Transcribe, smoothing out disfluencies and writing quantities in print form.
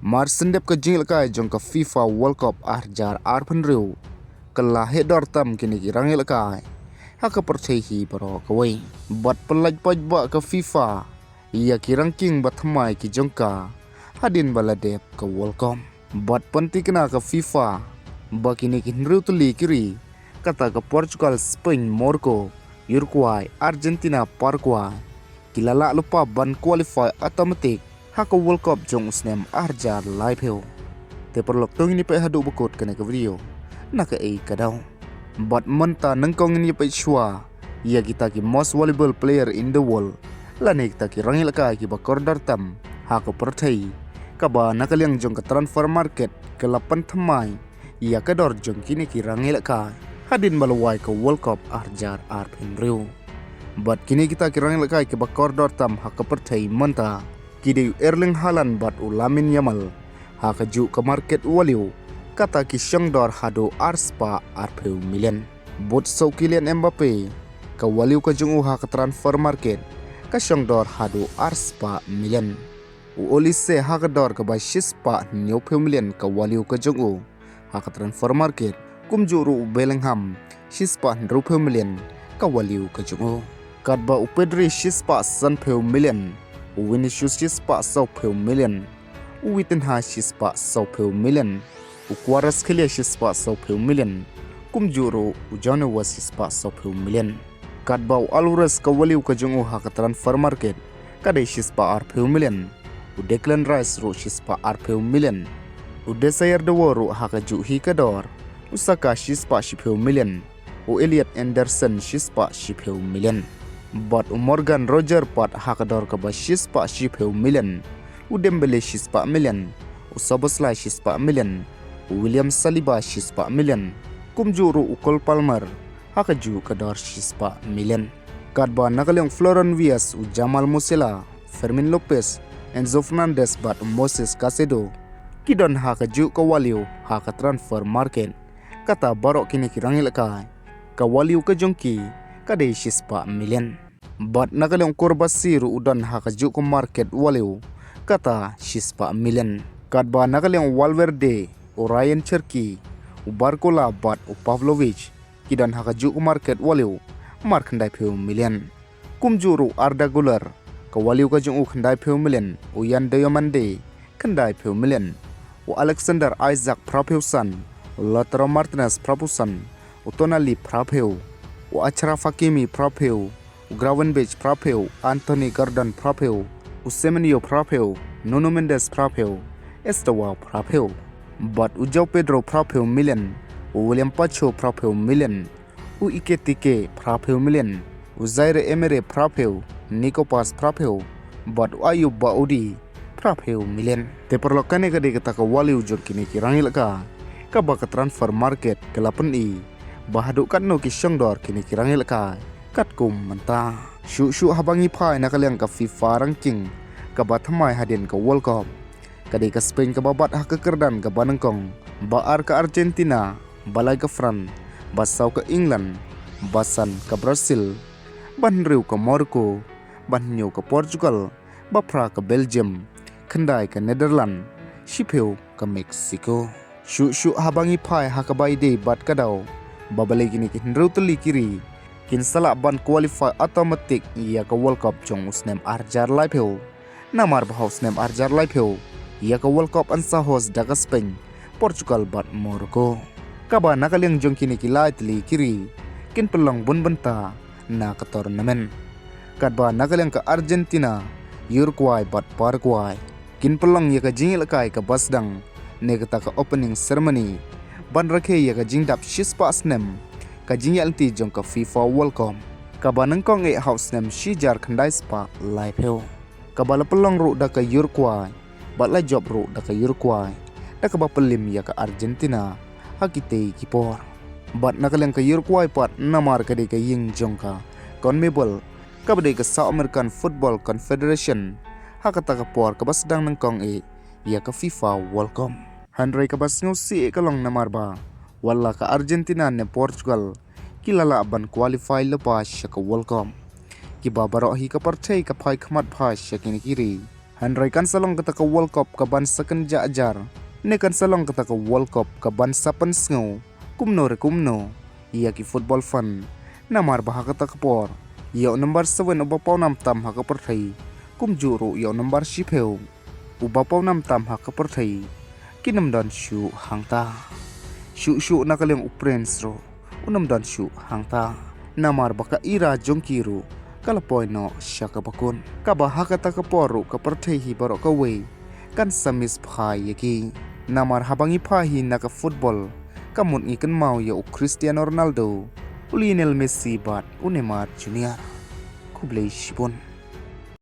Mar sendep ke jing lekai jong ke FIFA World Cup arjar arpan riu. Kelah hedor tam kini kirang lekai. Haka Pyrthei baro kawai. Bat pelaj pajba ke FIFA. Ia kirang king batmai ki jongka. Hadin baladep ke World Cup. Bat penti kena ke FIFA. Bakini kin riu tuli kiri. Kata ke Portugal, Spain, Morocco, Uruguay, Argentina, Paraguay. Kylla lupa ban qualify automatic. Haka World Cup jong usnem arjar live hill. Te perlok tong ini pe hadu bekot kena ke video. Naka kadau. But menta nengkong ini pe shua. Ia kita ki most valuable player in the world. Lane kita ki rangil ka ki bakor dartam. Haka Pyrthei. Kaba nakaliang jong ke transfer market ke 8 thamai. Ia kador jong kini ki rangil ka. Hadin balawai ke World Cup arjar arpin riu. But kini kita ki rangil ka ki bakor dartam haka Pyrthei menta. Kidi Erling Haaland bat ulamin Yamal. Haka ju ke market waliu. Kata ki syangdor hado arspa arpeu million. Bot so Kylian Mbappe. Ka waliu ke jungu haka transfer market. Ka syangdor hado arspa million. Olise haka dor ke basispa nyopeu million ka waliu ke jungu. Haka transfer market. Kumjuru Bellingham. Sispa rupeu million. Ka waliu ke jungu. Kadba Pyrthei sispa sanpeu million. Vinicius sispa 10 million. Witinha sispa 10 million. Quares Kylla sispa 10 million. Kumjuro ujana was sispa 10 million. Kadbau Alvarez ka waliu ka jungu haka transfer market. Kadai sispa 10 million. Declan Rice ro sispa 10 million. Desire de woro haka ju hi kador. Usaka sispa 10 million. Elliot Anderson sispa 10 million. But Morgan Roger pat hakador ke basis pak 10 million. Dembele sispa million. Soboslai sispa million. William Saliba sispa million. Kumjuru Cole Palmer hakaju kador sispa million. Kadba nakaliang Florent Vias Jamal Musiala, Fermin Lopez, Enzo Fernandez bat Moses Caicedo. Kidon hakaju ke waliu haka transfer market. Kata barok kini kirangil kai. Ka waliu ke jongki kadai sispa million. But nakaliang korbasiru udan hakaju ke market waliu. Kata sispa million. Kadba nakaliang Valverde, Ryan Cherki, Barcola bat Pavlovic. Kidan hakaju ke market waliu. Mark kendai peu million. Kumjuru Arda Güler. Ke waliu ke jung kendai peu million. Yan Diomande kendai peu million. Alexander Isaac Prapeusan. Lautaro Martinez Prapusan. Tonali Prapeu. Achraf Hakimi Prapeu. Gravenberch Prapeu, Anthony Gordon Prapeu, Semenyo Prapeu, Nuno Mendes Prapeu, Estewa Prapeu. But Ujao Pedro Prapeu million, William Pacho Prapeu million, Iketike Prapeu million, Zaire Emery Prapeu, Nico Pas Prapeu, but Ayub Baudi Prapeu million. Te perlokane ka de kata ka waliu jor kini kirangil ka. Ka ba ka transfer market ke 8i. Bahaduk kan no ki syangdor kini kirangil ka. Kat kum menta syu habangi phai nakaliang ka FIFA ranking ka bathamai hadin ka World Cup kadai ka Spain ka babat haka kerdan ka banengkong baar ka Argentina balai ka France basau ka England basan ka Brazil banriu ka Morocco banyo ka Portugal bapra ka Belgium kendai ka Netherlands shipeu ka Mexico syu habangi phai haka baide bat kadau babalai gini kinreu teli kiri kin salak ban qualify automatic ia ke World Cup jong usnem arjar live hill. Namar bahau usnem arjar live hill. Ia ke World Cup ansa host daga Spain, Portugal bat Morocco. Kaba nakaliang jong kini kilai teli kiri. Kin pelong bun benta na ke tournament. Kadba nakaliang ke Argentina, Uruguay bat Paraguay. Kin pelong ia ke jingil kai ke basdang. Negata ke opening ceremony. Ban rakhe ia ke jingdap shispa snem. Kajing alti jong ka FIFA World Cup. Kabanang kong house nem shijar kendai spa live hill. Kabala pelong ru da ka Uruguay. Batla job ru da ka Uruguay. Da ka bapelim ya ka Argentina. Hakite kipor. Bat nakaliang ka Uruguay pat namar ka de ka ying jong ka CONMEBOL. Kabade ka South American Football Confederation. Hakata ka por ka basdang nang kong ya ka FIFA World Cup. Handray ka bas ngusi kalong namar ba. Wala ka Argentina ne Portugal kilala ban qualify lepas ka World Cup. Kiba barok hi ka Pyrthei ka phai khmat phai kini kiri Handrai kan salong kata ka World Cup ka bansa kan jajar. Ne kan salong kata ka World Cup ka bansa pensngo. Kumno re kumno. Ia ki football fan. Namar baha kata kapor. Ia number 7 uba pau nam tam haka Pyrthei. Kum juru ia number shipeu. Uba pau nam tam haka Pyrthei. Kinam dan shu hangta. Shu nakaliang uprens ro. Unam dan shu hangta. Namar baka ira jongkiru. Kalapoy no siya kabakun. Kabaha kata kaporu ka Pyrthei baro kawe. Kan samis pahai yaki. Namar habangi pahi na ka football. Kamun ikan mau ya u Cristiano Ronaldo. Lionel Messi bat u Neymar Junior. Kublay shibon.